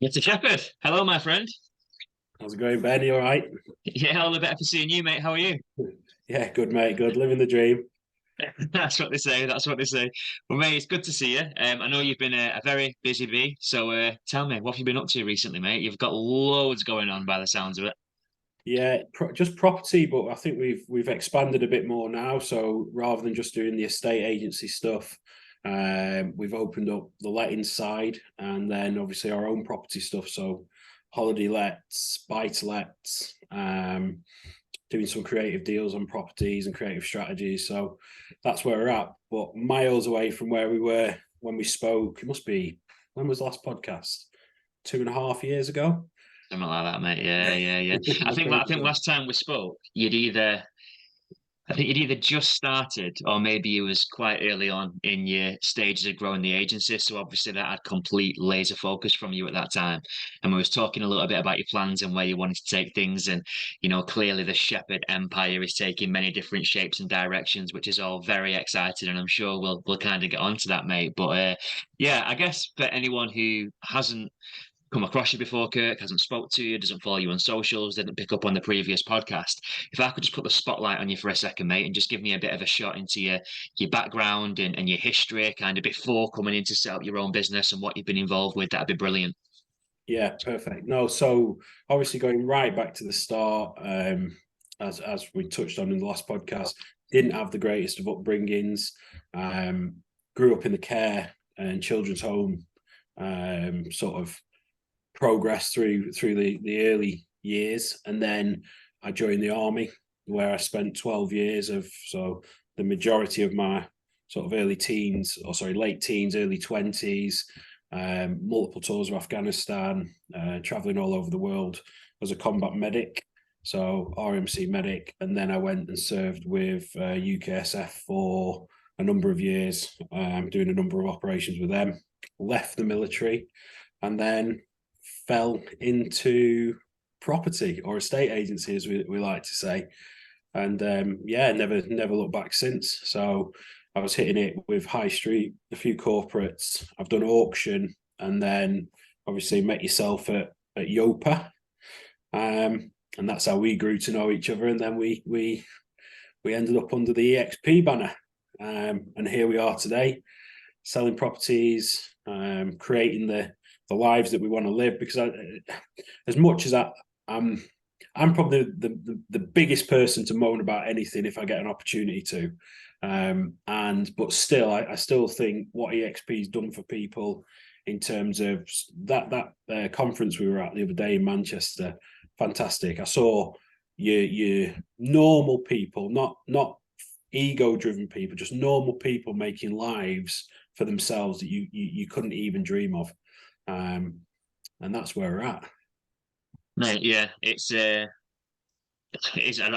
Mr. Shepherd, hello, my friend. How's it going, Ben? You all right? Yeah, all the better for seeing you, mate. How are you? Yeah, good, mate. Good. Living the dream. That's what they say. That's what they say. Well, mate, it's good to see you. I know you've been a very busy bee, so tell me, what have you been up to recently, mate? You've got loads going on by the sounds of it. Yeah, just property, but I think we've expanded a bit more now. So rather than just doing the estate agency stuff, we've opened up the letting side, and then obviously our own property stuff. So holiday lets, buy to lets, doing some creative deals on properties and creative strategies. So that's where we're at. But miles away from where we were when we spoke. It must be, when was the last podcast? 2.5 years ago. Something like that, mate. Yeah, yeah, yeah. I think Crazy. last time we spoke, you'd either just started or maybe you was quite early on in your stages of growing the agency. So obviously that had complete laser focus from you at that time. And we was talking a little bit about your plans and where you wanted to take things. And, clearly the Shepherd empire is taking many different shapes and directions, which is all very exciting. And I'm sure we'll kind of get onto that, mate. But yeah, I guess for anyone who hasn't come across you before, Kirk, hasn't spoke to you, doesn't follow you on socials, didn't pick up on the previous podcast. If I could just put the spotlight on you for a second, mate, and just give me a bit of a shot into your background and your history, kind of before coming in to set up your own business and what you've been involved with, that'd be brilliant. Yeah, perfect. No, so obviously going right back to the start, as we touched on in the last podcast, didn't have the greatest of upbringings. Um, Grew up in the care and children's home, sort of progressed through the early years, and then I joined the army, where I spent 12 years of the majority of my sort of early teens, or sorry, late teens, early 20s, multiple tours of Afghanistan, traveling all over the world as a combat medic, so RMC medic, and then I went and served with UKSF for a number of years, doing a number of operations with them. Left the military, and then fell into property or estate agency, as we like to say. And yeah, never looked back since. So I was hitting it with high street, a few corporates. I've done auction, and then obviously met yourself at Yopa. And that's how we grew to know each other. And then we ended up under the EXP banner. And here we are today, selling properties, creating the lives that we want to live. Because as much as I'm probably the biggest person to moan about anything if I get an opportunity to. But still, I still think what EXP's done for people in terms of that conference we were at the other day in Manchester, fantastic. I saw your normal people, not ego driven people, just normal people making lives for themselves that you couldn't even dream of. And that's where we're at. Mate, yeah, I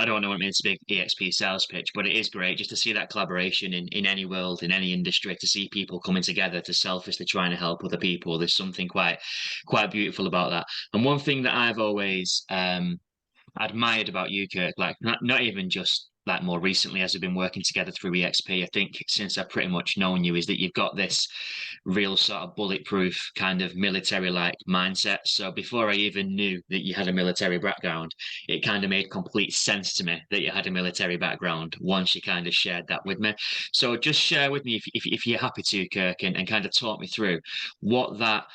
don't know what it means to be EXP sales pitch, but it is great just to see that collaboration in any world, in any industry, to see people coming together to selfishly trying to help other people. There's something quite beautiful about that. And one thing that I've always admired about you, Kirk, like not even just like more recently as we've been working together through EXP, I think since I've pretty much known you, is that you've got this real sort of bulletproof kind of military like mindset. So before I even knew that you had a military background, it kind of made complete sense to me that you had a military background once you kind of shared that with me. So just share with me if you're happy to, Kirk, and kind of talk me through what that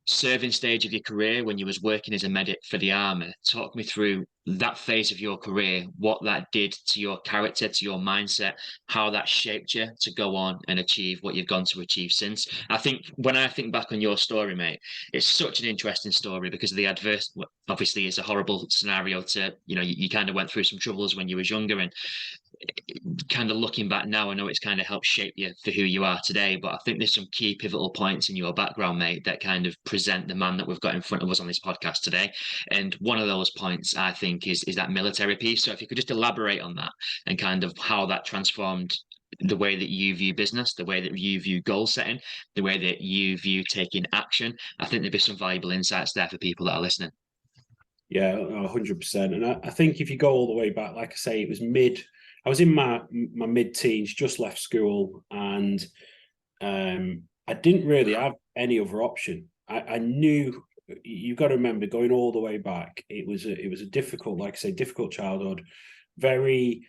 serving stage of your career when you was working as a medic for the army. Talk me through that phase of your career, what that did to your character, to your mindset, how that shaped you to go on and achieve what you've gone to achieve since. I think when I think back on your story, mate, it's such an interesting story because of the adverse. Obviously, it's a horrible scenario to, you kind of went through some troubles when you was younger, and kind of looking back now, I know it's kind of helped shape you for who you are today. But I think there's some key pivotal points in your background, mate, that kind of present the man that we've got in front of us on this podcast today. And one of those points, I think, is that military piece. So if you could just elaborate on that and kind of how that transformed the way that you view business, the way that you view goal setting, the way that you view taking action, I think there'd be some valuable insights there for people that are listening. Yeah, 100%. And I think if you go all the way back, like I say, it was I was in my mid teens, just left school, and I didn't really have any other option. I knew you've got to remember, going all the way back, it was a difficult, like I say, difficult childhood, very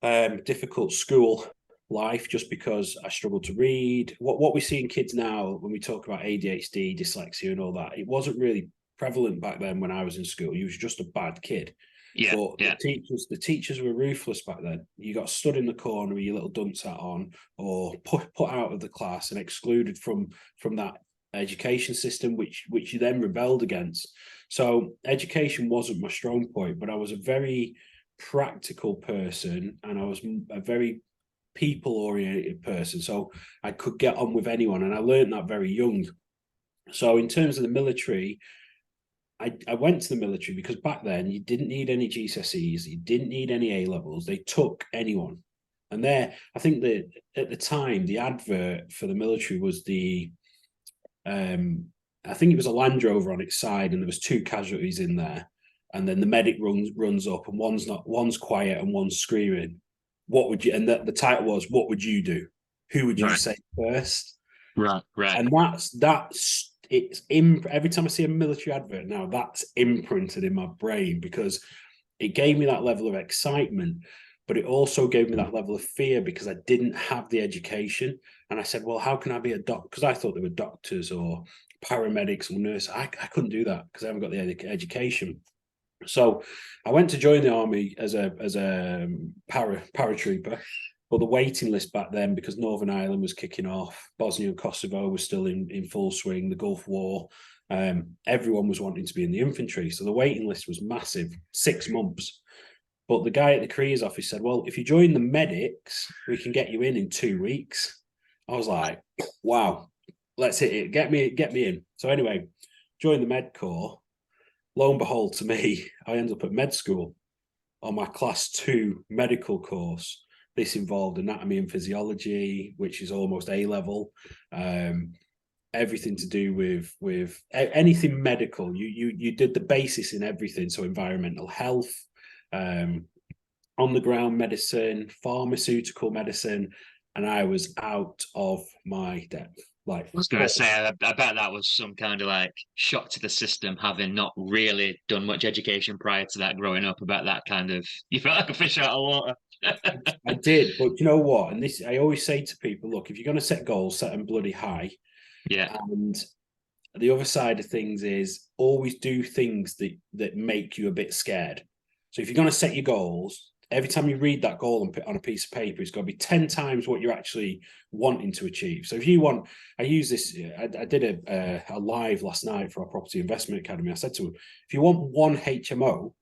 difficult school life, just because I struggled to read. What we see in kids now when we talk about ADHD, dyslexia, and all that, it wasn't really prevalent back then when I was in school. You was just a bad kid. Yeah, But yeah. the teachers were ruthless back then. You got stood in the corner with your little dunce hat on, or put out of the class and excluded from that education system, which you then rebelled against. So education wasn't my strong point, but I was a very practical person, and I was a very people oriented person. So I could get on with anyone, and I learned that very young. So in terms of the military, I went to the military because back then you didn't need any GCSEs, you didn't need any A levels. They took anyone. And there, I think that at the time, the advert for the military was I think it was a Land Rover on its side, and there was two casualties in there. And then the medic runs up, and one's quiet and one's screaming. What would you? And the title was, "What would you do? Who would you Right, say first?" right, right. And that's it's in every time I see a military advert now, that's imprinted in my brain, because it gave me that level of excitement, but it also gave me that level of fear because I didn't have the education. And I said, well, how can I be a doctor? Because I thought they were doctors or paramedics or nurses. I couldn't do that because I haven't got the education. So I went to join the army as a paratrooper, but the waiting list back then, because Northern Ireland was kicking off, Bosnia and Kosovo was still in full swing, the Gulf War, everyone was wanting to be in the infantry. So the waiting list was massive, 6 months. But the guy at the careers office said, well, if you join the medics, we can get you in 2 weeks. I was like, wow, let's hit it. Get me in. So anyway, joined the med corps. Lo and behold, to me, I ended up at med school on my class 2 medical course. This involved anatomy and physiology, which is almost A level. Everything to do with anything medical. You did the basis in everything. So environmental health, on the ground medicine, pharmaceutical medicine, and I was out of my depth. Like, I was going to say, I bet that was some kind of like shock to the system, having not really done much education prior to that growing up. About that kind of, you felt like a fish out of water. I did, but you know what? And this, I always say to people, look, if you're going to set goals, set them bloody high. Yeah, And the other side of things is always do things that make you a bit scared. So if you're going to set your goals, every time you read that goal and put on a piece of paper, it's got to be 10 times what you're actually wanting to achieve. So if you want, I use this, I did a live last night for our Property Investment Academy. I said to them, if you want one HMO,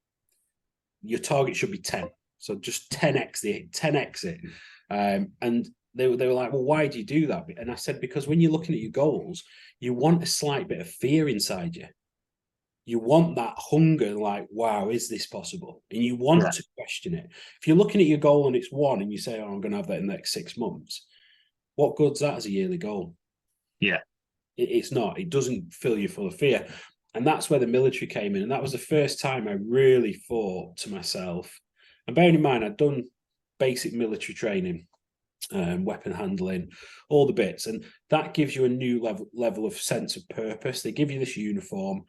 your target should be 10. So just 10x it. And they were like, well, why do you do that? And I said, because when you're looking at your goals, you want a slight bit of fear inside you. You want that hunger, like, wow, is this possible? And you want to question it. If you're looking at your goal and it's 1 and you say, oh, I'm going to have that in the next 6 months, what good's that as a yearly goal? yeah, It's not. It doesn't fill you full of fear. And that's where the military came in. And that was the first time I really thought to myself, and bearing in mind, I'd done basic military training, weapon handling, all the bits. And that gives you a new level of sense of purpose. They give you this uniform,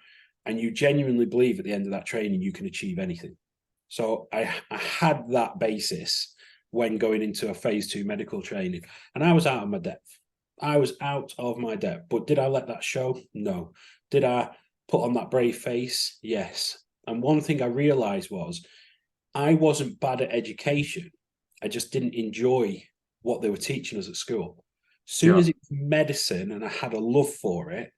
and you genuinely believe at the end of that training you can achieve anything. So I had that basis when going into a phase 2 medical training, and I was out of my depth. I was out of my depth. But did I let that show? No. Did I put on that brave face? Yes. And one thing I realized was I wasn't bad at education. I just didn't enjoy what they were teaching us at school. As soon yeah. as it's medicine and I had a love for it,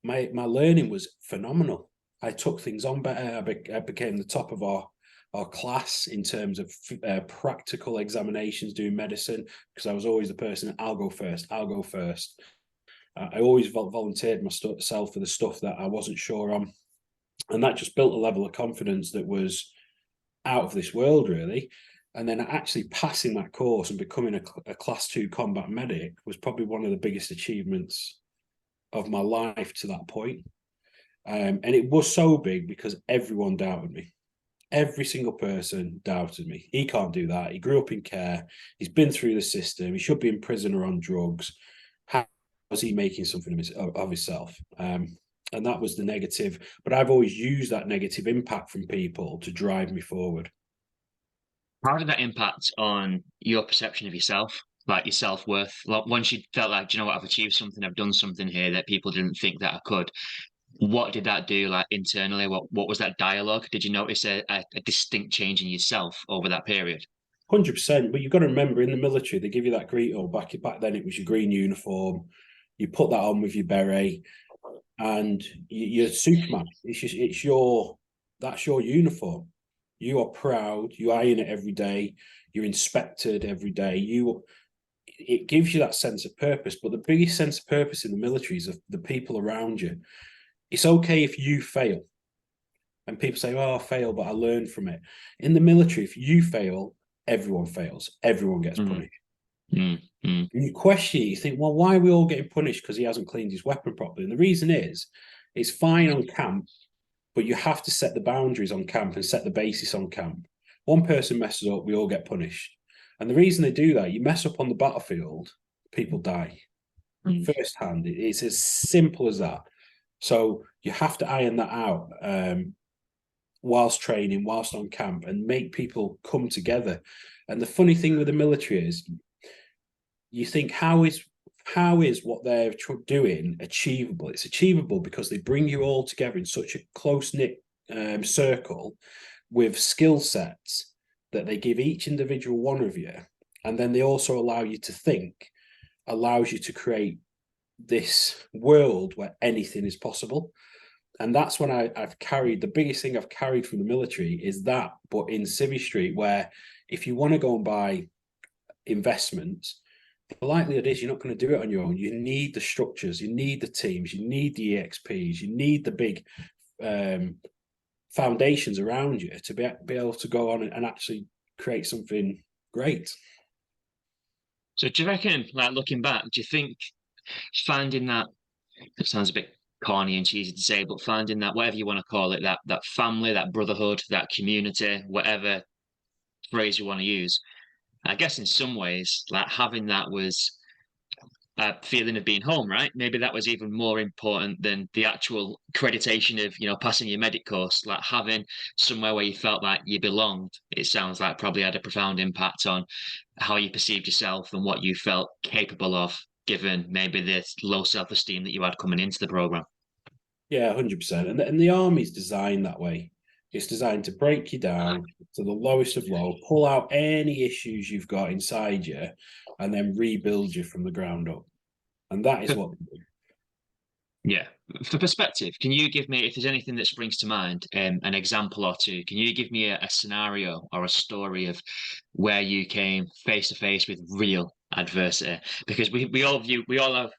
my learning was phenomenal. I took things on better. I became the top of our class in terms of practical examinations doing medicine, because I was always the person, I'll go first. I always volunteered myself for the stuff that I wasn't sure on. And that just built a level of confidence that was out of this world, really. And then actually passing that course and becoming a class 2 combat medic was probably one of the biggest achievements of my life to that point. And it was so big because everyone doubted me. Every single person doubted me. He can't do that. He grew up in care. He's been through the system. He should be in prison or on drugs. How is he making something of himself? And that was the negative. But I've always used that negative impact from people to drive me forward. How did that impact on your perception of yourself, like your self-worth? Like once you felt like, "Do you know what, I've achieved something, I've done something here that people didn't think that I could." What did that do, like internally? What was that dialogue? Did you notice a distinct change in yourself over that period? 100%. But you've got to remember, in the military, they give you that green, or back then it was your green uniform. You put that on with your beret, and you're Superman. That's your uniform. You are proud. You iron it every day. You're inspected every day. It gives you that sense of purpose. But the biggest sense of purpose in the military is of the people around you. It's okay if you fail, and people say, "Oh, I failed, but I learned from it." In the military, if you fail, everyone fails. Everyone gets Mm, punished. mm, mm, And you question it, you think, well, why are we all getting punished because he hasn't cleaned his weapon properly? And the reason is, it's fine on camp, but you have to set the boundaries on camp and set the basis on camp. One person messes up, we all get punished. And the reason they do that, you mess up on the battlefield, people die mm. firsthand. It's as simple as that. So you have to iron that out whilst training, whilst on camp, and make people come together. And the funny thing with the military is, you think, how is what they're doing achievable? It's achievable because they bring you all together in such a close-knit circle with skill sets that they give each individual one of you, and then they also allow you to think, allows you to create this world where anything is possible. And that's when I've carried, the biggest thing I've carried from the military is that, but in Civvy Street, where if you want to go and buy investments, the likelihood is you're not going to do it on your own. You need the structures, you need the teams, you need the EXPs, you need the big foundations around you to be able to go on and actually create something great. So do you reckon, like looking back, do you think finding that, it sounds a bit corny and cheesy to say, but finding that, whatever you want to call it, that family, that brotherhood, that community, whatever phrase you want to use, I guess in some ways, like having that was a feeling of being home, right? Maybe that was even more important than the actual accreditation of, passing your medic course. Like having somewhere where you felt like you belonged, it sounds like probably had a profound impact on how you perceived yourself and what you felt capable of, given maybe this low self-esteem that you had coming into the program. Yeah, 100%. And the army's designed that way. It's designed to break you down to the lowest of low, pull out any issues you've got inside you, and then rebuild you from the ground up. And that is what. Yeah. For perspective, can you give me, if there's anything that springs to mind, an example or two? Can you give me a scenario or a story of where you came face to face with real adversity? Because we all have,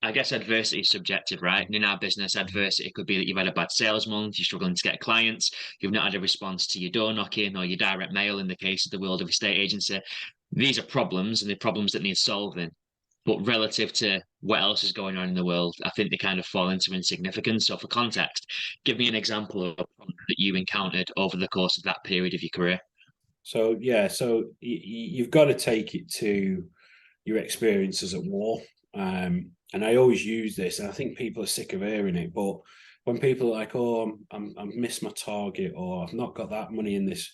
I guess adversity is subjective, right? And in our business, adversity could be that you've had a bad sales month, you're struggling to get clients, you've not had a response to your door knocking or your direct mail in the case of the world of estate agency. These are problems, and they're problems that need solving. But relative to what else is going on in the world, I think they kind of fall into insignificance. So for context, give me an example of a problem that you encountered over the course of that period of your career. So yeah, so you've got to take it to your experiences at war. And I always use this, and I think people are sick of hearing it. But when people are like, "Oh, I've missed my target," or "I've not got that money in this,"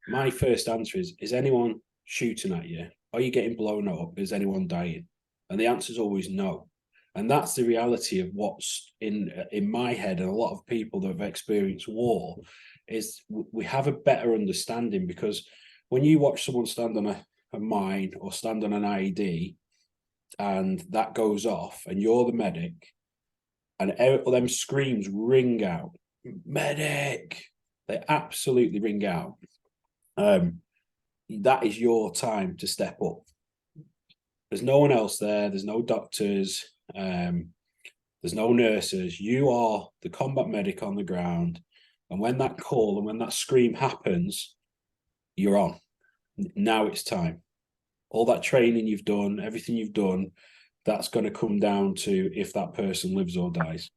my first answer is anyone shooting at you? Are you getting blown up? Is anyone dying? And the answer is always no. And that's the reality of what's in my head, and a lot of people that have experienced war is we have a better understanding, because when you watch someone stand on a mine or stand on an IED and that goes off and you're the medic and them screams ring out, medic, they absolutely ring out. That is your time to step up. There's no one else there. There's no doctors. There's no nurses. You are the combat medic on the ground. And when that call and when that scream happens, you're on. Now it's time. All that training you've done, everything you've done, that's going to come down to if that person lives or dies.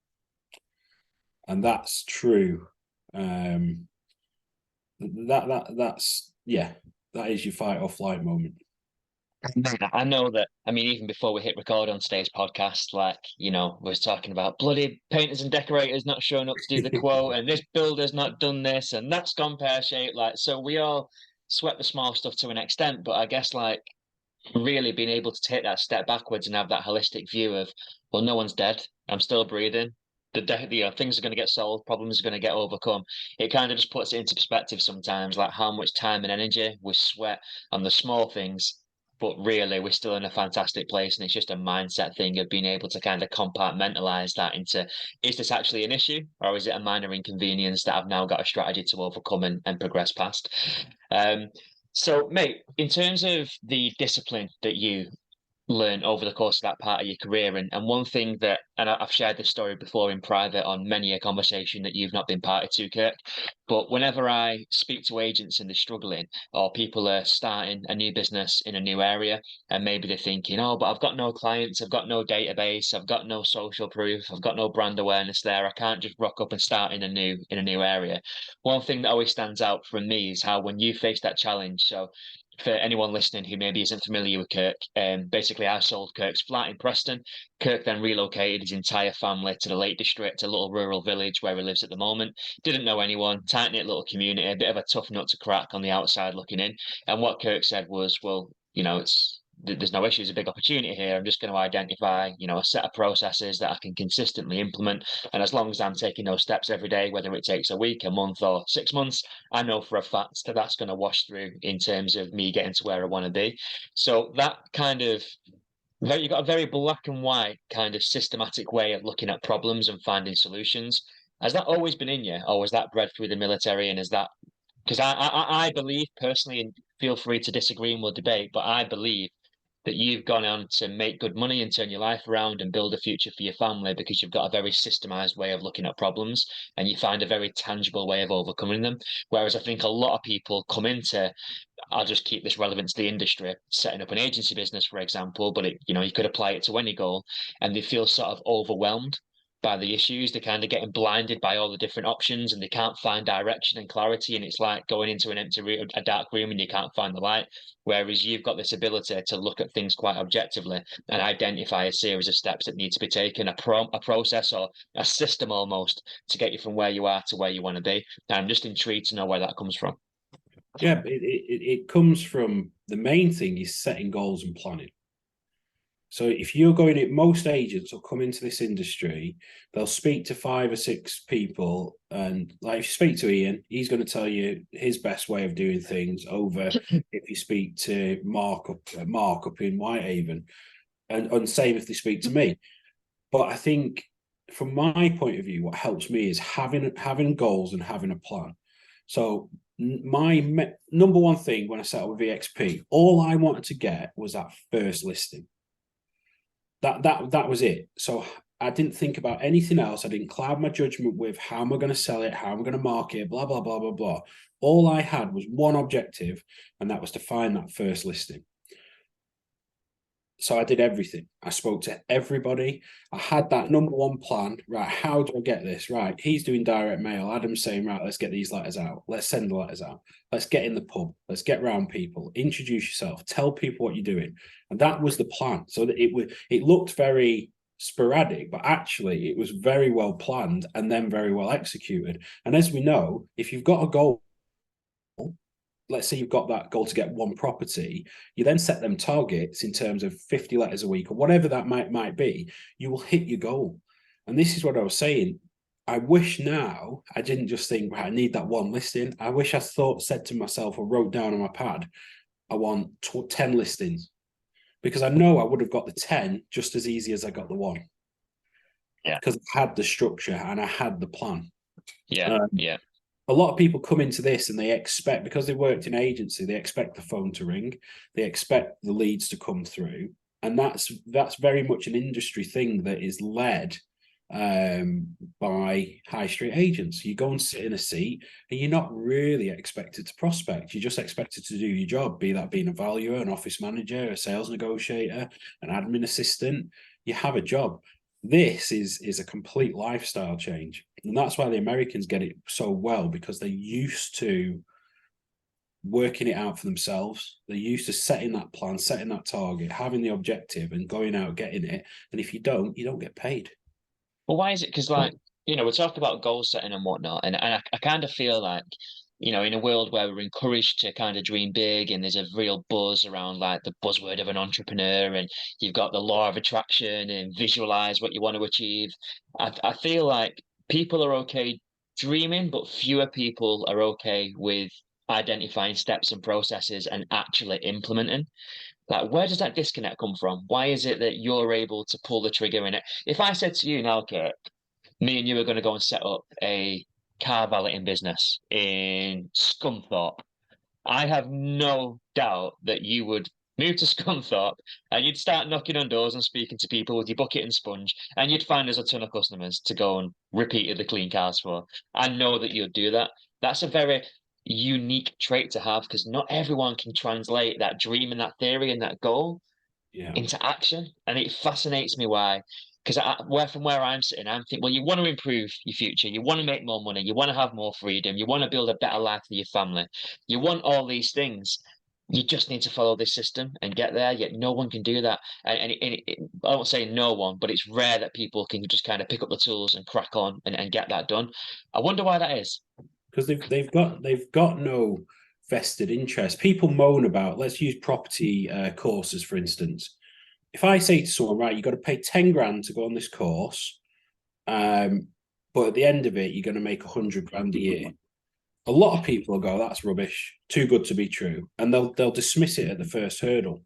And that's true. That's yeah, that is your fight or flight moment. Mate, I know that. I mean, even before we hit record on today's podcast, like, we was talking about bloody painters and decorators not showing up to do the quote, and this builder's not done this, and that's gone pear shaped. Like, so we all sweat the small stuff to an extent, but I guess like really being able to take that step backwards and have that holistic view of, well, no one's dead. I'm still breathing. Things are going to get solved. Problems are going to get overcome. It kind of just puts it into perspective sometimes, like how much time and energy we sweat on the small things. But really, we're still in a fantastic place, and it's just a mindset thing of being able to kind of compartmentalize that into: is this actually an issue, or is it a minor inconvenience that I've now got a strategy to overcome and progress past? Um, so, mate, in terms of the discipline that you learn over the course of that part of your career, and one thing that, and I've shared this story before in private on many a conversation that you've not been party to, Kirk, but whenever I speak to agents and they're struggling, or people are starting a new business in a new area, and maybe they're thinking, oh, but I've got no clients, I've got no database, I've got no social proof, I've got no brand awareness there, I can't just rock up and start in a new area. One thing that always stands out from me is how when you face that challenge, so for anyone listening who maybe isn't familiar with Kirk, basically I sold Kirk's flat in Preston. Kirk then relocated his entire family to the Lake District, a little rural village where he lives at the moment. Didn't know anyone, tight knit little community, a bit of a tough nut to crack on the outside looking in. And what Kirk said was, well, there's no issue. It's a big opportunity here. I'm just going to identify, a set of processes that I can consistently implement. And as long as I'm taking those steps every day, whether it takes a week, a month, or 6 months, I know for a fact that that's going to wash through in terms of me getting to where I want to be. So that kind of you've got a very black and white kind of systematic way of looking at problems and finding solutions. Has that always been in you, or was that bred through the military? And is that because I believe personally, and feel free to disagree and we'll debate, but I believe that you've gone on to make good money and turn your life around and build a future for your family because you've got a very systemized way of looking at problems and you find a very tangible way of overcoming them. Whereas I think a lot of people come into, I'll just keep this relevant to the industry, setting up an agency business, for example, but you could apply it to any goal, and they feel sort of overwhelmed by the issues. They're kind of getting blinded by all the different options and they can't find direction and clarity. And it's like going into an empty room, a dark room, and you can't find the light. Whereas you've got this ability to look at things quite objectively and identify a series of steps that need to be taken, a process or a system almost to get you from where you are to where you want to be. And I'm just intrigued to know where that comes from. Yeah, it comes from, the main thing is setting goals and planning. So if you're going it, most agents will come into this industry, they'll speak to 5 or 6 people, and like if you speak to Ian, he's going to tell you his best way of doing things over if you speak to Mark up in Whitehaven, and same if they speak to me. But I think from my point of view, what helps me is having goals and having a plan. So my number one thing when I set up with EXP, all I wanted to get was that first listing. That was it. So I didn't think about anything else. I didn't cloud my judgment with how am I going to sell it, how am I going to market it, blah, blah, blah, blah, blah. All I had was one objective, and that was to find that first listing. So I did everything. I spoke to everybody. I had that number one plan. Right, how do I get this? Right, he's doing direct mail. Adam's saying, right, let's get these letters out. Let's send the letters out. Let's get in the pub. Let's get around people. Introduce yourself. Tell people what you're doing. And that was the plan. So that it looked very sporadic, but actually it was very well planned and then very well executed. And as we know, if you've got a goal, let's say you've got that goal to get one property, you then set them targets in terms of 50 letters a week or whatever that might be, you will hit your goal. And this is what I was saying. I wish now I didn't just think, right, I need that one listing. I wish I said to myself or wrote down on my pad, I want 10 listings, because I know I would have got the 10 just as easy as I got the one. Yeah. Because I had the structure and I had the plan. Yeah. Yeah. A lot of people come into this and they expect, because they worked in agency, they expect the phone to ring, they expect the leads to come through, and that's very much an industry thing that is led by high street agents. You go and sit in a seat and you're not really expected to prospect. You're just expected to do your job, be that being a valuer, an office manager, a sales negotiator, an admin assistant. You have a job. This is a complete lifestyle change. And that's why the Americans get it so well, because they're used to working it out for themselves. They're used to setting that plan, setting that target, having the objective, and going out getting it. And if you don't get paid. Well, why is it? Because, like, we talk about goal setting and whatnot, and I kind of feel like, in a world where we're encouraged to kind of dream big, and there's a real buzz around like the buzzword of an entrepreneur, and you've got the law of attraction and visualize what you want to achieve. I feel like people are okay dreaming, but fewer people are okay with identifying steps and processes and actually implementing. Like, where does that disconnect come from? Why is it that you're able to pull the trigger in it? If I said to you now, Kirk, me and you are going to go and set up a car valeting business in Scunthorpe, I have no doubt that you would move to Scunthorpe and you'd start knocking on doors and speaking to people with your bucket and sponge, and you'd find us a ton of customers to go and repeatedly clean cars for. I know that you'd do that. That's a very unique trait to have because not everyone can translate that dream and that theory and that goal Yeah. into action. And it fascinates me why. Because where I'm sitting, I'm thinking, well, you want to improve your future, you want to make more money, you want to have more freedom, you want to build a better life for your family, you want all these things. You just need to follow this system and get there. Yet no one can do that. I won't say no one, but it's rare that people can just kind of pick up the tools and crack on and get that done. I wonder why that is. Because they've got no vested interest. People moan about, let's use property courses for instance. If I say to someone, right, you've got to pay 10 grand to go on this course, but at the end of it, you're going to make 100 grand a year. A lot of people will go, that's rubbish, too good to be true. And they'll dismiss it at the first hurdle.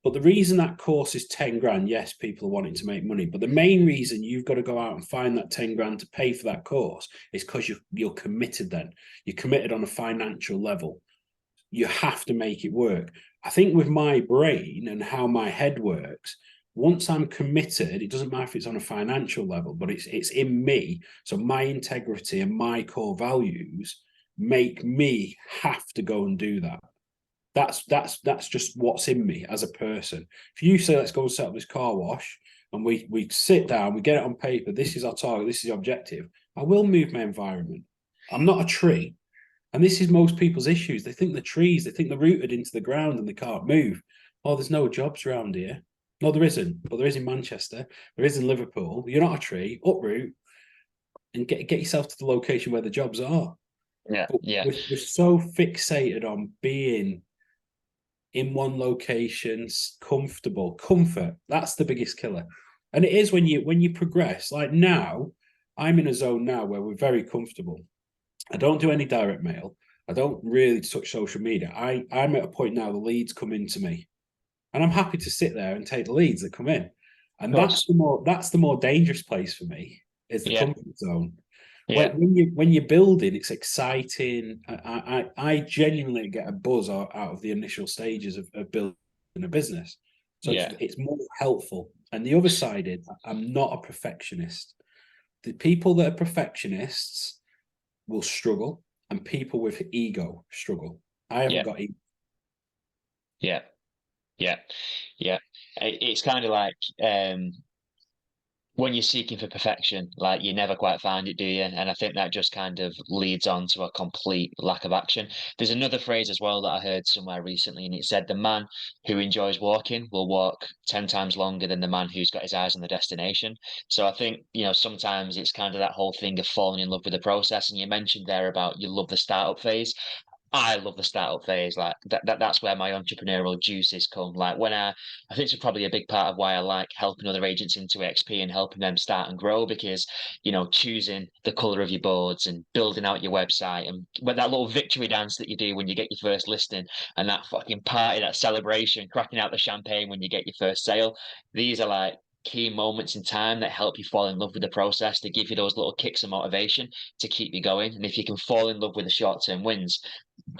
But the reason that course is 10 grand, yes, people are wanting to make money. But the main reason you've got to go out and find that 10 grand to pay for that course is because you're committed then. You're committed on a financial level. You have to make it work. I think with my brain and how my head works, once I'm committed, it doesn't matter if it's on a financial level, but it's in me. So my integrity and my core values make me have to go and do that. That's just what's in me as a person. If you say let's go and set up this car wash and we sit down, we get it on paper, this is our target, this is the objective, I will move my environment. I'm not a tree. And this is most people's issues. They think they're trees, they think they're rooted into the ground and they can't move. Oh, there's no jobs around here. No, there isn't. But there is in Manchester. There is in Liverpool. You're not a tree. Uproot and get yourself to the location where the jobs are. Yeah, But yeah. we're so fixated on being in one location, comfortable. Comfort. That's the biggest killer. And it is when you progress. Like now, I'm in a zone now where we're very comfortable. I don't do any direct mail. I don't really touch social media. I'm at a point now the leads come into me. And I'm happy to sit there and take the leads that come in. And that's the more dangerous place for me is the Yeah. comfort zone. Yeah. When you're building, it's exciting. I genuinely get a buzz out of the initial stages of building a business. So Yeah. it's more helpful. And the other side is I'm not a perfectionist. The people that are perfectionists will struggle, and people with ego struggle. I haven't got ego. Yeah. Yeah. Yeah. It's kind of like when you're seeking for perfection, like you never quite find it, do you? And I think that just kind of leads on to a complete lack of action. There's another phrase as well that I heard somewhere recently, and it said the man who enjoys walking will walk 10 times longer than the man who's got his eyes on the destination. So I think, sometimes it's kind of that whole thing of falling in love with the process. And you mentioned there about you love the startup phase. I love the startup phase. Like that's where my entrepreneurial juices come. Like when I think it's probably a big part of why I like helping other agents into XP and helping them start and grow because, choosing the color of your boards and building out your website and when that little victory dance that you do when you get your first listing and that fucking party, that celebration, cracking out the champagne when you get your first sale. These are like key moments in time that help you fall in love with the process, to give you those little kicks of motivation to keep you going. And if you can fall in love with the short-term wins,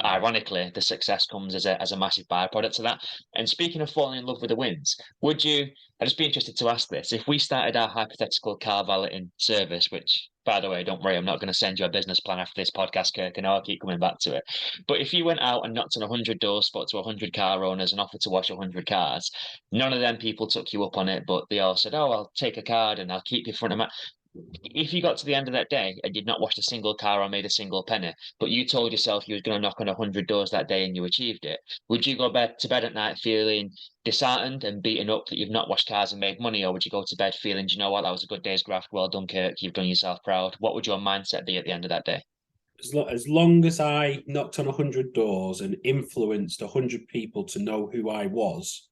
ironically, the success comes as a massive byproduct to that. And speaking of falling in love with the wins, would you? I'd just be interested to ask this: if we started our hypothetical car valeting service, which, by the way, don't worry, I'm not going to send you a business plan after this podcast, Kirk, and I'll keep coming back to it. But if you went out and knocked on 100 doors, spoke to 100 car owners, and offered to wash 100 cars, none of them people took you up on it, but they all said, "Oh, I'll take a card and I'll keep you front of my." if you got to the end of that day and you'd not washed a single car or made a single penny, but you told yourself you was going to knock on 100 doors that day and you achieved it, would you go to bed at night feeling disheartened and beaten up that you've not washed cars and made money, or would you go to bed feeling, do you know what, that was a good day's graft, well done, Kirk, you've done yourself proud? What would your mindset be at the end of that day? As long as I knocked on 100 doors and influenced 100 people to know who I was,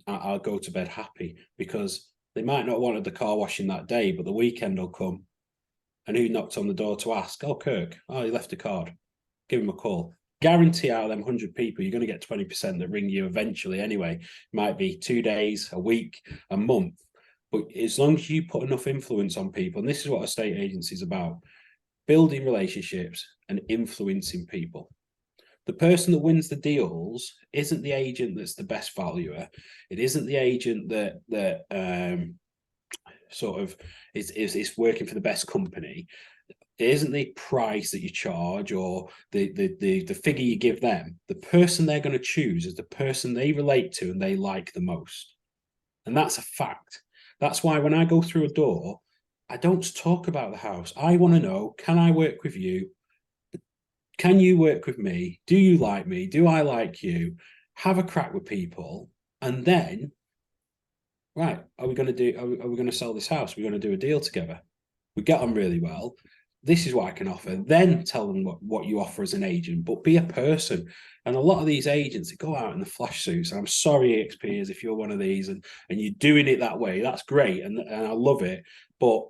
I'll go to bed happy, because they might not wanted the car washing that day, but the weekend will come. And who knocked on the door to ask? Oh, Kirk. Oh, he left a card. Give him a call. Guarantee out of them 100 people, you're going to get 20% that ring you eventually anyway. Might be 2 days, a week, a month. But as long as you put enough influence on people, and this is what estate agency is about, building relationships and influencing people. The person that wins the deals isn't the agent that's the best valuer. It isn't the agent that sort of is working for the best company. It isn't the price that you charge or the figure you give them. The person they're going to choose is the person they relate to and they like the most. And that's a fact. That's why when I go through a door, I don't talk about the house. I want to know, can I work with you? Can you work with me? Do you like me? Do I like you? Have a crack with people. And then, right, are we going to do, are we going to sell this house? We're going to do a deal together. We get on really well. This is what I can offer. Then tell them what you offer as an agent, but be a person. And a lot of these agents that go out in the flash suits, and I'm sorry, EXPers, if you're one of these and you're doing it that way, that's great. And I love it. But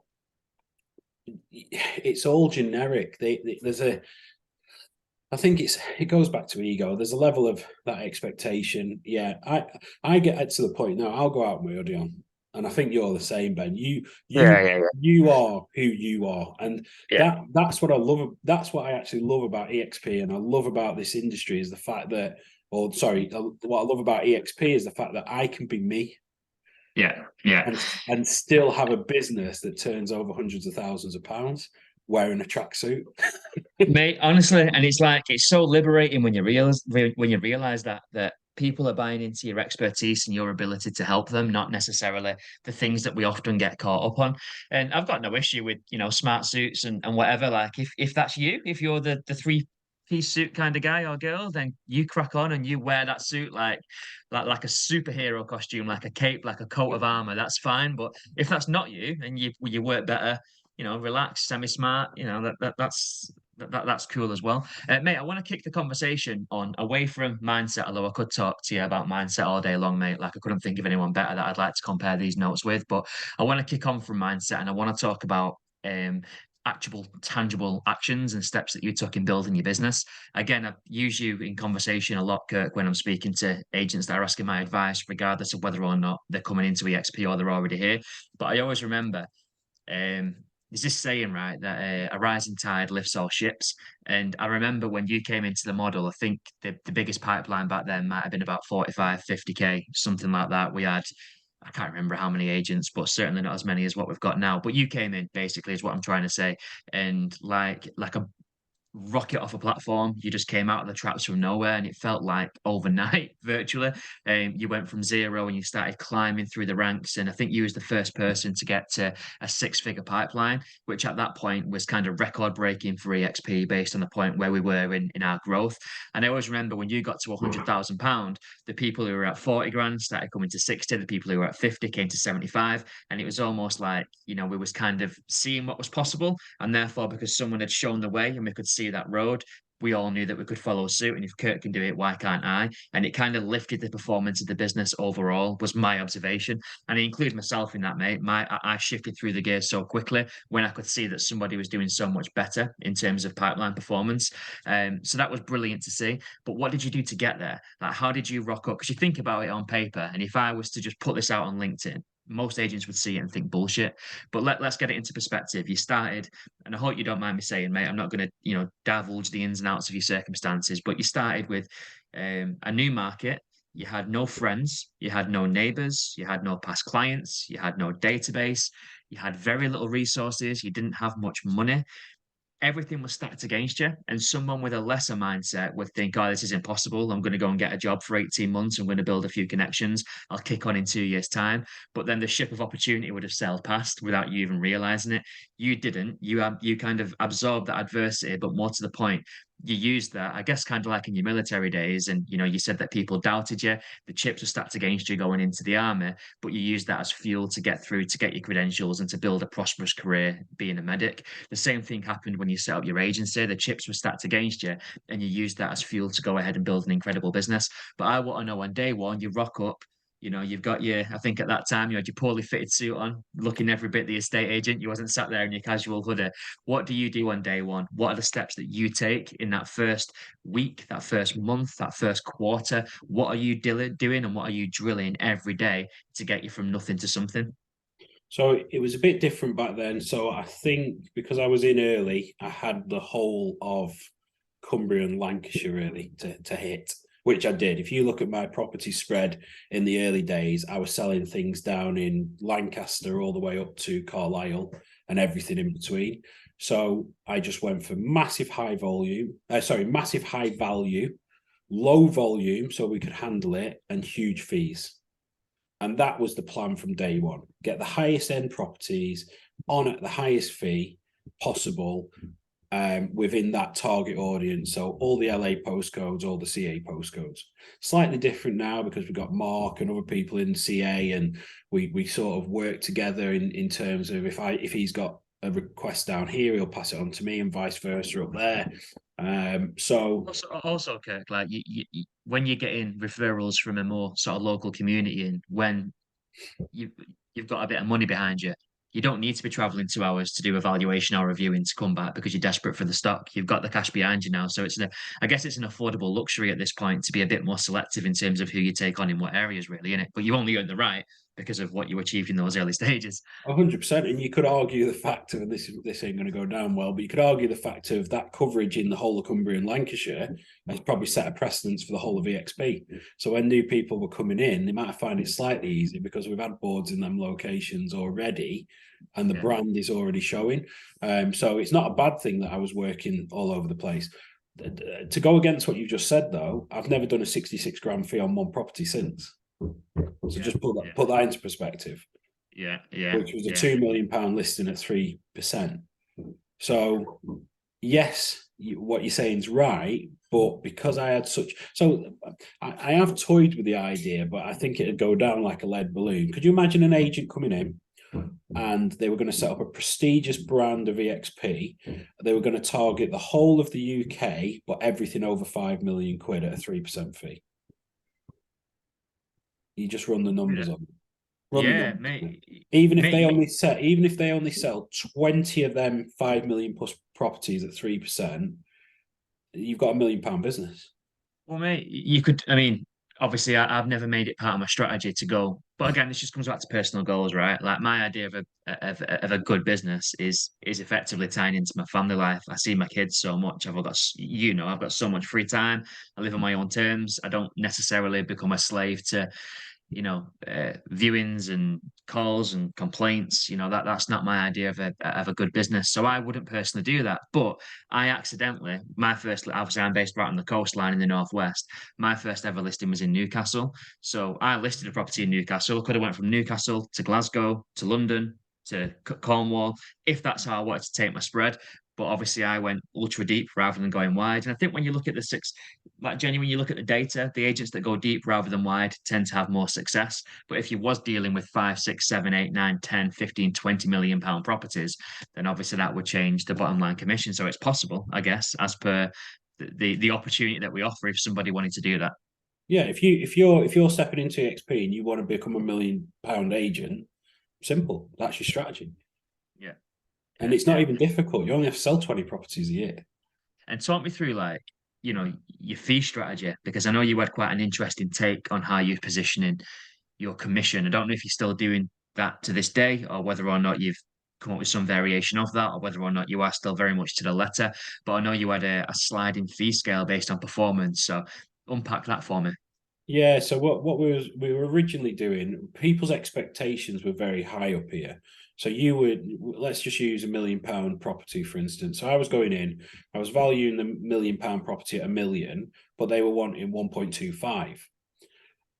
it's all generic. There's a, I think it goes back to ego. There's a level of that expectation. Yeah, I get to the point now. I'll go out with my hoodie on, and I think you're the same, Ben. Yeah, yeah, You are who you are, and yeah. that's what I love. That's what I actually love about EXP, and I love about this industry is the fact that, or sorry, what I love about EXP is the fact that I can be me Yeah, yeah. and still have a business that turns over hundreds of thousands of pounds wearing a tracksuit. Mate, honestly, and it's like it's so liberating when you realize that people are buying into your expertise and your ability to help them, not necessarily the things that we often get caught up on. And I've got no issue with, smart suits and whatever. Like if that's you, if you're the three-piece suit kind of guy or girl, then you crack on and you wear that suit like a superhero costume, like a cape, like a coat of armor. That's fine. But if that's not you and you work better, relax, semi-smart, that's cool as well. Mate, I want to kick the conversation on away from mindset, although I could talk to you about mindset all day long, mate. Like I couldn't think of anyone better that I'd like to compare these notes with. But I want to kick on from mindset and I want to talk about actual tangible actions and steps that you took in building your business. Again, I use you in conversation a lot, Kirk, when I'm speaking to agents that are asking my advice, regardless of whether or not they're coming into EXP or they're already here. But I always remember um, there's this saying, right, that a rising tide lifts all ships. And I remember when you came into the model, I think the biggest pipeline back then might have been about 45, 50K, something like that. We had, I can't remember how many agents, but certainly not as many as what we've got now. But you came in basically is what I'm trying to say. And like a rocket off a platform. You just came out of the traps from nowhere, and it felt like overnight, virtually. You went from zero and you started climbing through the ranks. And I think you was the first person to get to a six-figure pipeline, which at that point was kind of record-breaking for EXP based on the point where we were in our growth. And I always remember when you got to £100,000, the people who were at 40 grand started coming to 60, the people who were at 50 came to 75. And it was almost like, we was kind of seeing what was possible. And therefore, because someone had shown the way and we could see that road, we all knew that we could follow suit. And if Kirk can do it, why can't I? And it kind of lifted the performance of the business overall, was my observation. And I include myself in that, mate. I shifted through the gears so quickly when I could see that somebody was doing so much better in terms of pipeline performance. So that was brilliant to see. But what did you do to get there? Like, how did you rock up? Because you think about it on paper, and if I was to just put this out on LinkedIn, most agents would see it and think bullshit. But let's get it into perspective. You started, and I hope you don't mind me saying, mate, I'm not going to, divulge the ins and outs of your circumstances, but you started with a new market. You had no friends, you had no neighbors, you had no past clients, you had no database, you had very little resources, you didn't have much money. everything was stacked against you. And someone with a lesser mindset would think, oh, this is impossible. I'm going to go and get a job for 18 months. I'm going to build a few connections. I'll kick on in 2 years' time. But then the ship of opportunity would have sailed past without you even realizing it. You didn't. You kind of absorbed that adversity, but more to the point, you used that, I guess, kind of like in your military days. And, you said that people doubted you. The chips were stacked against you going into the army, but you used that as fuel to get through, to get your credentials and to build a prosperous career being a medic. The same thing happened when you set up your agency. The chips were stacked against you, and you used that as fuel to go ahead and build an incredible business. But I want to know, on day one, you rock up. You've got your, I think at that time, you had your poorly fitted suit on, looking every bit the estate agent. You wasn't sat there in your casual hoodie. What do you do on day one? What are the steps that you take in that first week, that first month, that first quarter? What are you doing and what are you drilling every day to get you from nothing to something? So it was a bit different back then. So I think because I was in early, I had the whole of Cumbria and Lancashire really to hit, which I did. If you look at my property spread in the early days, I was selling things down in Lancaster all the way up to Carlisle and everything in between. So I just went for massive high massive high value, low volume so we could handle it, and huge fees. And that was the plan from day one. Get the highest end properties on at the highest fee possible within that target audience. So all the LA postcodes, all the CA postcodes. Slightly different now because we've got Mark and other people in CA, and we sort of work together in terms of if he's got a request down here, he'll pass it on to me and vice versa up there. So also, Kirk, like when you're getting referrals from a more sort of local community, and when you you've got a bit of money behind you, you don't need to be traveling 2 hours to do a valuation or reviewing to come back because you're desperate for the stock. You've got the cash behind you now, so I guess it's an affordable luxury at this point to be a bit more selective in terms of who you take on in what areas, really, innit? But you only earned the right because of what you achieved in those early stages. 100%, and you could argue the fact of, and this ain't going to go down well, but you could argue the fact of that coverage in the whole of Cumbria and Lancashire has probably set a precedence for the whole of EXP. So when new people were coming in, they might find it slightly easy because we've had boards in them locations already, and the brand is already showing. So it's not a bad thing that I was working all over the place. To go against what you just said, though, I've never done a 66 grand fee on one property since. So just put that into perspective. Yeah, which was a £2 million listing at 3%. So, yes, what you're saying is right, but because I had I have toyed with the idea, but I think it'd go down like a lead balloon. Could you imagine an agent coming in and they were going to set up a prestigious brand of EXP? They were going to target the whole of the UK, but everything over £5 million at a 3% fee. You just run the numbers on. Mate. Even if they only sell 20 of them 5 million plus properties at 3%, you've got £1 million business. Well, mate, you could. I mean, obviously, I've never made it part of my strategy to go. But again, this just comes back to personal goals, right? Like my idea of a good business is effectively tying into my family life. I see my kids so much. I've got so much free time. I live on my own terms. I don't necessarily become a slave to viewings and calls and complaints. That's not my idea of a good business. So I wouldn't personally do that. But I accidentally, obviously I'm based right on the coastline in the northwest. My first ever listing was in Newcastle. So I listed a property in Newcastle. Could have went from Newcastle to Glasgow to London to Cornwall if that's how I wanted to take my spread. But obviously, I went ultra deep rather than going wide. And I think when you look at genuinely, you look at the data, the agents that go deep rather than wide tend to have more success. But if you was dealing with 5, 6, 7, 8, 9, 10, 15, 20 million pound properties, then obviously that would change the bottom line commission. So it's possible, I guess, as per the opportunity that we offer if somebody wanted to do that. Yeah, if you're stepping into EXP and you want to become £1 million agent, simple. That's your strategy. Yeah. And it's not even difficult. You only have to sell 20 properties a year. And talk me through your fee strategy, because I know you had quite an interesting take on how you're positioning your commission. I don't know if you're still doing that to this day, or whether or not you've come up with some variation of that, or whether or not you are still very much to the letter. But I know you had a sliding fee scale based on performance. So unpack that for me. Yeah, so what we were originally doing, people's expectations were very high up here. So you would, let's just use £1 million property, for instance. So I was going in, I was valuing the £1 million property at 1 million, but they were wanting 1.25.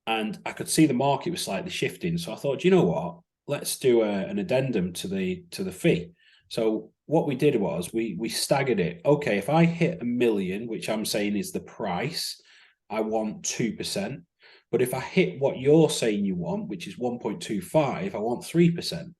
And I could see the market was slightly shifting. So I thought, you know what? Let's do an addendum to the fee. So what we did was we staggered it. Okay, if I hit 1 million, which I'm saying is the price, I want 2%. But if I hit what you're saying you want, which is 1.25, I want 3%.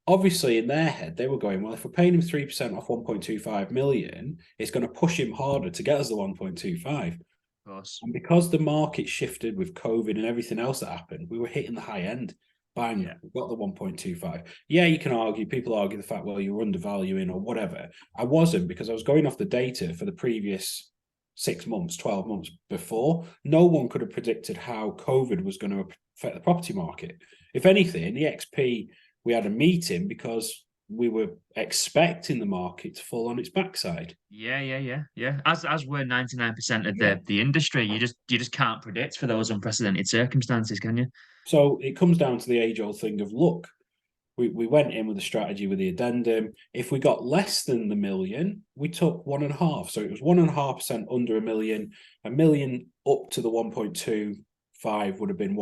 Obviously, in their head, they were going, well, if we're paying him 3% off 1.25 million, it's going to push him harder to get us the 1.25. Of course. And because the market shifted with COVID and everything else that happened, we were hitting the high end. Bang, Yeah. we got the 1.25. Yeah, you can argue, people argue the fact, well, you were undervaluing or whatever. I wasn't, because I was going off the data for the previous 6 months, 12 months before. No one could have predicted how COVID was going to affect the property market. If anything, the XP, we had a meeting because we were expecting the market to fall on its backside. Yeah. As we're 99% of the industry, you just can't predict for those unprecedented circumstances, can you? So it comes down to the age-old thing of luck. We went in with a strategy with the addendum. If we got less than the million, we took 1.5. So it was 1.5% under 1 million. 1 million up to the 1.25 would have been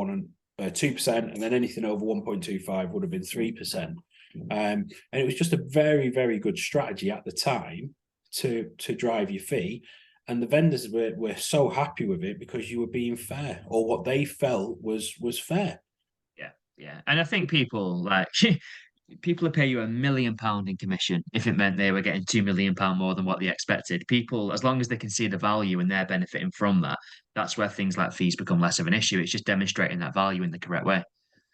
2%, and then anything over 1.25 would have been 3%. And it was just a very, very good strategy at the time to drive your fee. And the vendors were so happy with it because you were being fair, or what they felt was fair. Yeah. And I think people like people would pay you £1 million in commission if it meant they were getting £2 million more than what they expected. People, as long as they can see the value and they're benefiting from that, that's where things like fees become less of an issue. It's just demonstrating that value in the correct way.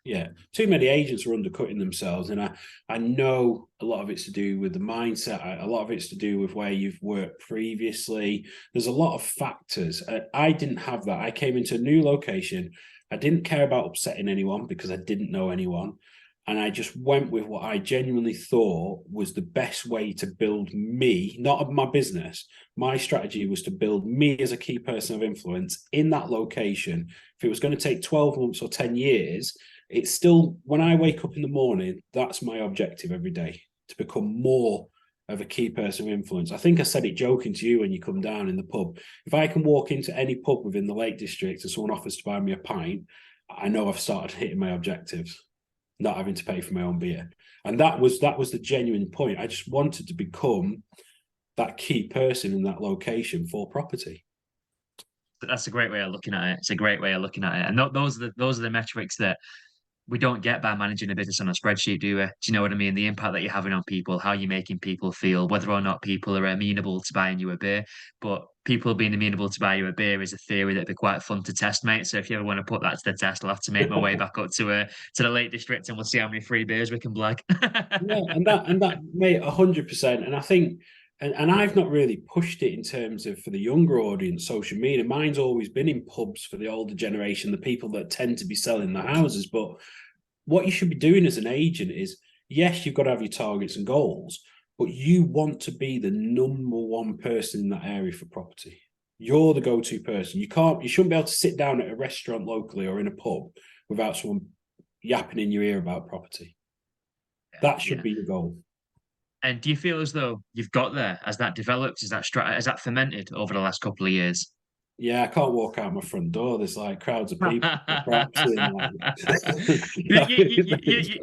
Yeah, too many agents are undercutting themselves, and I know a lot of it's to do with the mindset. A lot of it's to do with where you've worked previously. There's a lot of factors. I didn't have that. I came into a new location. I didn't care about upsetting anyone because I didn't know anyone, and I just went with what I genuinely thought was the best way to build me, not of my business. My strategy was to build me as a key person of influence in that location. If it was going to take 12 months or 10 years, it's still, when I wake up in the morning, that's my objective every day, to become more of a key person of influence. I think I said it joking to you when you come down in the pub. If I can walk into any pub within the Lake District and someone offers to buy me a pint, I know I've started hitting my objectives, not having to pay for my own beer. And that was the genuine point. I just wanted to become that key person in that location for property. But that's a great way of looking at it. It's a great way of looking at it. And those are the metrics that we don't get by managing a business on a spreadsheet, do we? Do you know what I mean? The impact that you're having on people, how you're making people feel, whether or not people are amenable to buying you a beer. But people being amenable to buy you a beer is a theory that'd be quite fun to test, mate. So if you ever want to put that to the test, I'll have to make my way back up to the Lake District, and we'll see how many free beers we can blag. Yeah, and that mate, 100%. And I think, and I've not really pushed it in terms of for the younger audience, social media. Mine's always been in pubs for the older generation, the people that tend to be selling the houses. But what you should be doing as an agent is, yes, you've got to have your targets and goals, but you want to be the number one person in that area for property. You're the go-to person. You shouldn't be able to sit down at a restaurant locally or in a pub without someone yapping in your ear about property. That should be your goal. And do you feel as though you've got there? Has that developed? Has that fermented over the last couple of years? Yeah, I can't walk out my front door. There's like crowds of people practicing.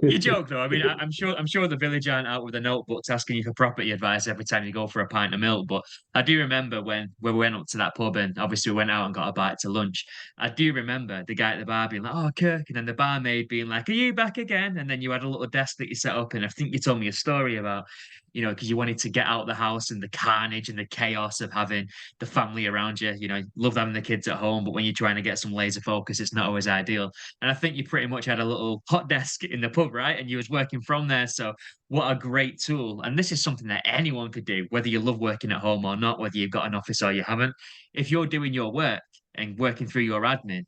You joke though. I mean, I'm sure the village aren't out with the notebooks asking you for property advice every time you go for a pint of milk. But I do remember when we went up to that pub and obviously we went out and got a bite to lunch. I do remember the guy at the bar being like, "Oh, Kirk," and then the barmaid being like, "Are you back again?" And then you had a little desk that you set up, and I think you told me a story about, because you wanted to get out the house and the carnage and the chaos of having the family around you. Love having the kids at home, but when you're trying to get some laser focus, it's not always ideal. And I think you pretty much had a little hot desk in the pub, right? And you was working from there. So what a great tool. And this is something that anyone could do, whether you love working at home or not, whether you've got an office or you haven't. If you're doing your work and working through your admin,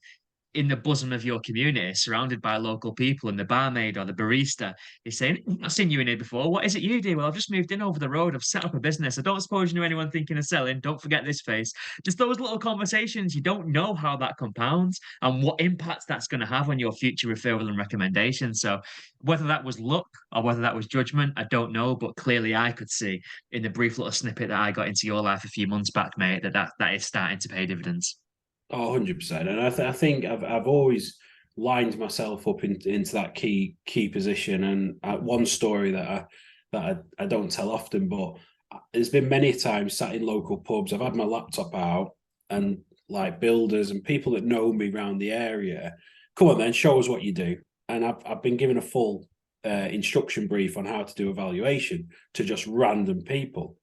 in the bosom of your community, surrounded by local people, and the barmaid or the barista is saying, "I've not seen you in here before. What is it you do?" "Well, I've just moved in over the road. I've set up a business. I don't suppose you know anyone thinking of selling. Don't forget this face." Just those little conversations, you don't know how that compounds and what impact that's going to have on your future referral and recommendation. So whether that was luck or whether that was judgment, I don't know. But clearly I could see in the brief little snippet that I got into your life a few months back, mate, that is starting to pay dividends. Oh, 100%. And I think I've always lined myself up into that key position. And one story that I don't tell often, but there's been many times sat in local pubs. I've had my laptop out, and like builders and people that know me around the area, come on then, show us what you do. And I've been given a full instruction brief on how to do evaluation to just random people.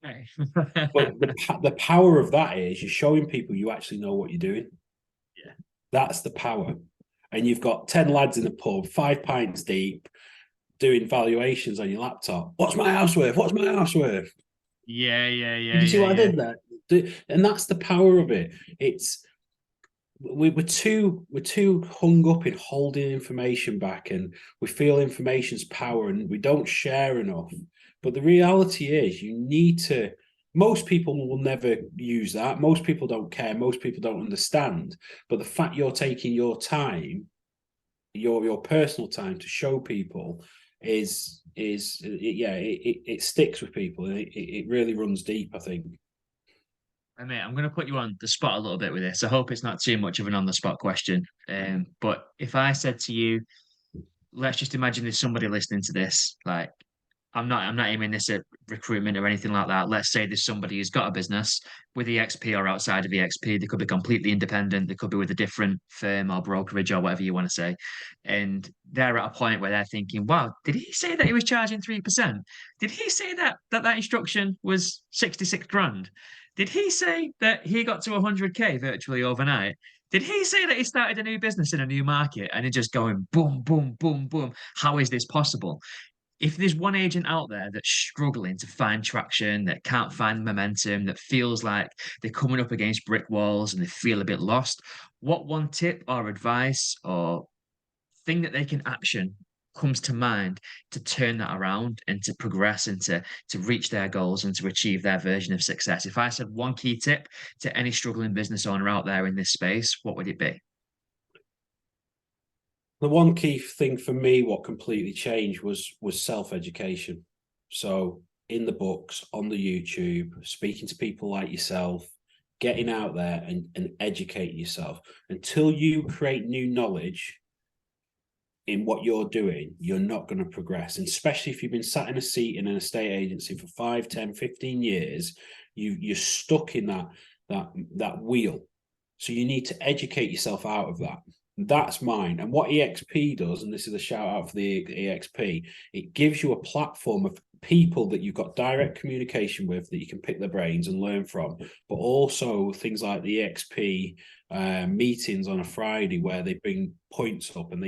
Okay. But the power of that is you're showing people you actually know what you're doing. Yeah. That's the power. And you've got 10 lads in the pub, 5 pints deep, doing valuations on your laptop. What's my house worth? What's my house worth? Yeah, yeah, Did yeah, you see yeah, what I yeah. did there? And that's the power of it. It's we're too hung up in holding information back, and we feel information's power and we don't share enough. But the reality is you need to. Most people will never use that. Most people don't care. Most people don't understand. But the fact you're taking your time, your personal time to show people it sticks with people. It really runs deep, I think. And mate, I'm going to put you on the spot a little bit with this. I hope it's not too much of an on the spot question. But if I said to you, let's just imagine there's somebody listening to this, like I'm not aiming this at recruitment or anything like that. Let's say there's somebody who's got a business with EXP or outside of EXP. They could be completely independent. They could be with a different firm or brokerage or whatever you want to say. And they're at a point where they're thinking, wow, did he say that he was charging 3%? Did he say that instruction was 66 grand? Did he say that he got to 100K virtually overnight? Did he say that he started a new business in a new market and it just going boom, boom, boom, boom? How is this possible? If there's one agent out there that's struggling to find traction, that can't find momentum, that feels like they're coming up against brick walls and they feel a bit lost, what one tip or advice or thing that they can action comes to mind to turn that around and to progress and to reach their goals and to achieve their version of success? If I said one key tip to any struggling business owner out there in this space, what would it be? The one key thing for me, what completely changed was self-education. So in the books, on the YouTube, speaking to people like yourself, getting out there and educating yourself. Until you create new knowledge in what you're doing, you're not going to progress. And especially if you've been sat in a seat in an estate agency for 5, 10, 15 years, you're stuck in that wheel. So you need to educate yourself out of that. That's mine. And what EXP does, and this is a shout out for the EXP, it gives you a platform of people that you've got direct communication with that you can pick their brains and learn from, but also things like the EXP meetings on a Friday where they bring points up, and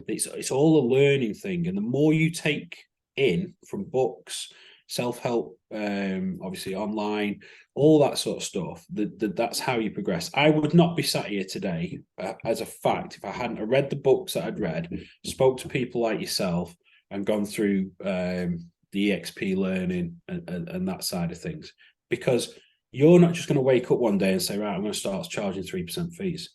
it's all a learning thing. And the more you take in from books, self-help, obviously online, all that sort of stuff, that's how you progress. I would not be sat here today as a fact if I hadn't read the books that I'd read, spoke to people like yourself, and gone through the EXP learning and that side of things. Because you're not just going to wake up one day and say, right, I'm going to start charging 3% fees.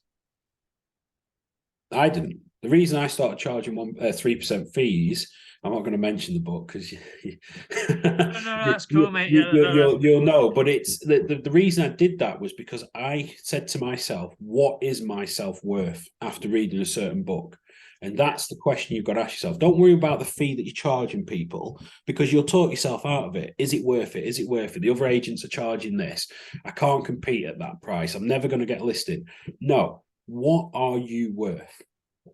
I didn't. The reason I started charging 3% fees, I'm not going to mention the book because No, that's cool, mate. Yeah, you'll know. But it's the reason I did that was because I said to myself, what is my self-worth after reading a certain book? And that's the question you've got to ask yourself. Don't worry about the fee that you're charging people, because you'll talk yourself out of it. Is it worth it? Is it worth it? The other agents are charging this. I can't compete at that price. I'm never going to get listed. No. What are you worth?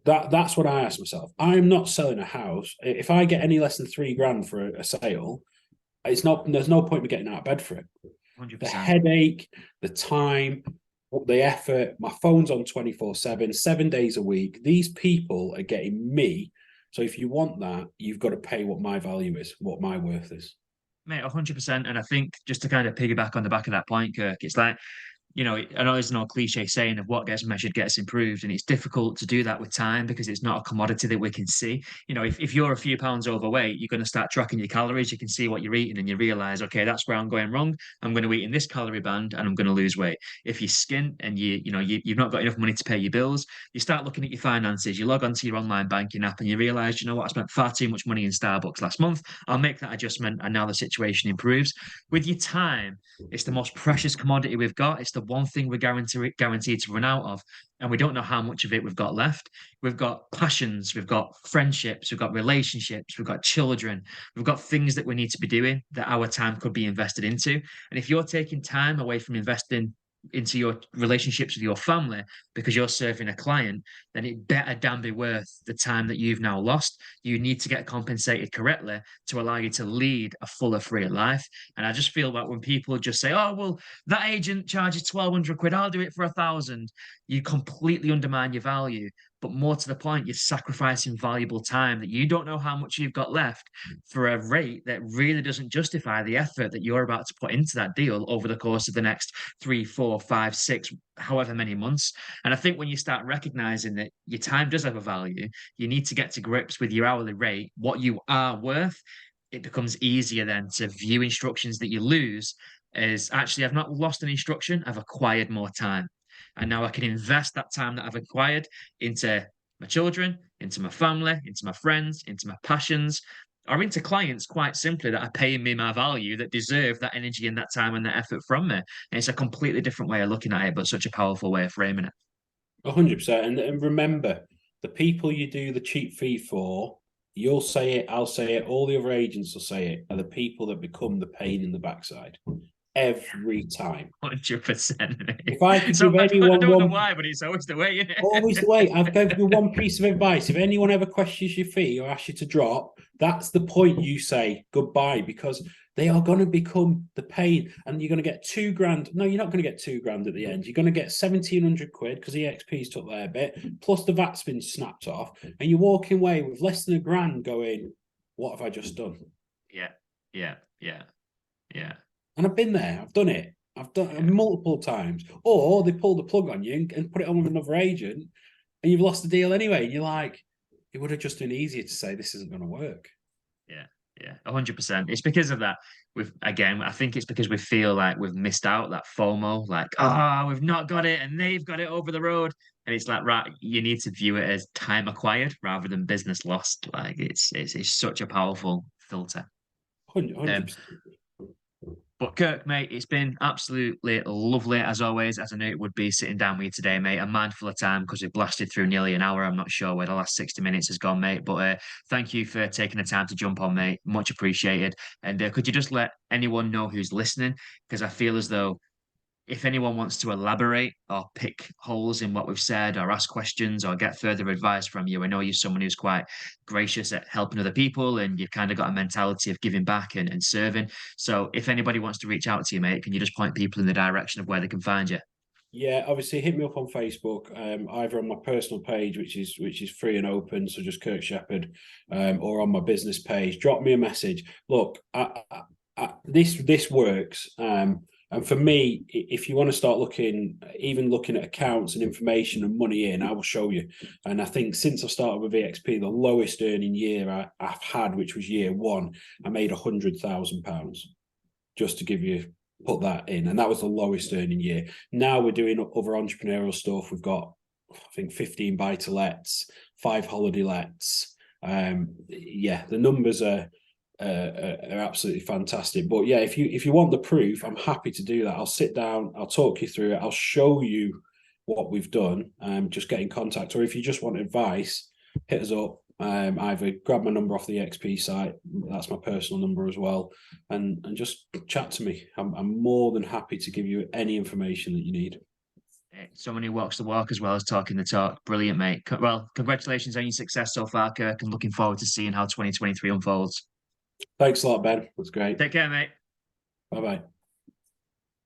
That's what I ask myself. I'm not selling a house. If I get any less than $3,000 for a sale, it's not. There's no point in getting out of bed for it. 100%. The headache, the time, the effort. My phone's on 24/7, 7 days a week. These people are getting me. So if you want that, you've got to pay what my value is, what my worth is. Mate, 100%. And I think just to kind of piggyback on the back of that point, Kirk, it's like you know, I know there's no cliche saying of what gets measured gets improved, and it's difficult to do that with time because it's not a commodity that we can see. You know, if you're a few pounds overweight, you're going to start tracking your calories. You can see what you're eating, and you realize, okay, that's where I'm going wrong. I'm going to eat in this calorie band, and I'm going to lose weight. If you're skint and you've not got enough money to pay your bills, you start looking at your finances. You log onto your online banking app, and you realize, you know what, I spent far too much money in Starbucks last month. I'll make that adjustment, and now the situation improves. With your time, it's the most precious commodity we've got. It's the one thing we're guaranteed to run out of. And we don't know how much of it we've got left. We've got passions, we've got friendships, we've got relationships, we've got children, we've got things that we need to be doing that our time could be invested into. And if you're taking time away from investing into your relationships with your family because you're serving a client, then it better damn be worth the time that you've now lost. You need to get compensated correctly to allow you to lead a fuller, freer life. And I just feel like when people just say, oh, well, that agent charges 1,200 quid, I'll do it for 1,000, you completely undermine your value. But more to the point, you're sacrificing valuable time that you don't know how much you've got left for a rate that really doesn't justify the effort that you're about to put into that deal over the course of the next 3, 4, 5, 6, however many months. And I think when you start recognizing that your time does have a value, you need to get to grips with your hourly rate, what you are worth. It becomes easier then to view instructions that you lose as actually, I've not lost an instruction, I've acquired more time. And now I can invest that time that I've acquired into my children, into my family, into my friends, into my passions, or into clients, quite simply, that are paying me my value, that deserve that energy and that time and that effort from me. And it's a completely different way of looking at it, but such a powerful way of framing it. 100%. And remember, the people you do the cheap fee for, you'll say it, I'll say it, all the other agents will say it, are the people that become the pain in the backside every time. 100%. If I could So give I anyone don't know one, why, but it's always the way, isn't it? always the way, I've given you one piece of advice. If anyone ever questions your fee or asks you to drop, that's the point you say goodbye, because they are going to become the pain, and you're going to get $2,000. No, you're not going to get $2,000 at the end. You're going to get 1,700 quid because EXP's took their bit, plus the VAT's been snapped off, and you're walking away with less than $1,000 going, what have I just done? Yeah, yeah, yeah, yeah. And I've been there. I've done it. I've done it multiple times. Or they pull the plug on you and put it on with another agent, and you've lost the deal anyway. And you're like, it would have just been easier to say this isn't going to work. Yeah, yeah, 100%. It's because of that. I think it's because we feel like we've missed out, that FOMO, like, we've not got it and they've got it over the road. And it's like, right, you need to view it as time acquired rather than business lost. Like it's such a powerful filter. 100%. But Kirk, mate, it's been absolutely lovely as always, as I knew it would be sitting down with you today, mate. I'm mindful of time because it blasted through nearly an hour. I'm not sure where the last 60 minutes has gone, mate. But thank you for taking the time to jump on, mate. Much appreciated. And could you just let anyone know who's listening? Because I feel as though if anyone wants to elaborate or pick holes in what we've said or ask questions or get further advice from you, I know you're someone who's quite gracious at helping other people and you've kind of got a mentality of giving back and serving. So if anybody wants to reach out to you, mate, can you just point people in the direction of where they can find you? Yeah, obviously hit me up on Facebook, either on my personal page, which is free and open, so just Kirk Shephard, or on my business page. Drop me a message. Look, this works. And for me, if you want to start looking at accounts and information and money in, I will show you. And I think since I started with EXP, the lowest earning year I've had, which was year one, I made £100,000. Just to put that in, and that was the lowest earning year. Now we're doing other entrepreneurial stuff. We've got, I think, 15 buy-to-lets, 5 holiday lets. The numbers are absolutely fantastic. But yeah, if you want the proof, I'm happy to do that. I'll sit down, I'll talk you through it, I'll show you what we've done. Just get in contact, or if you just want advice, hit us up. Either grab my number off the XP site, that's my personal number as well, and just chat to me. I'm more than happy to give you any information that you need. Someone who walks the walk as well as talking the talk. Brilliant, mate. Well, congratulations on your success so far, Kirk, and looking forward to seeing how 2023 unfolds. Thanks a lot, Ben. That's great. Take care, mate. Bye bye.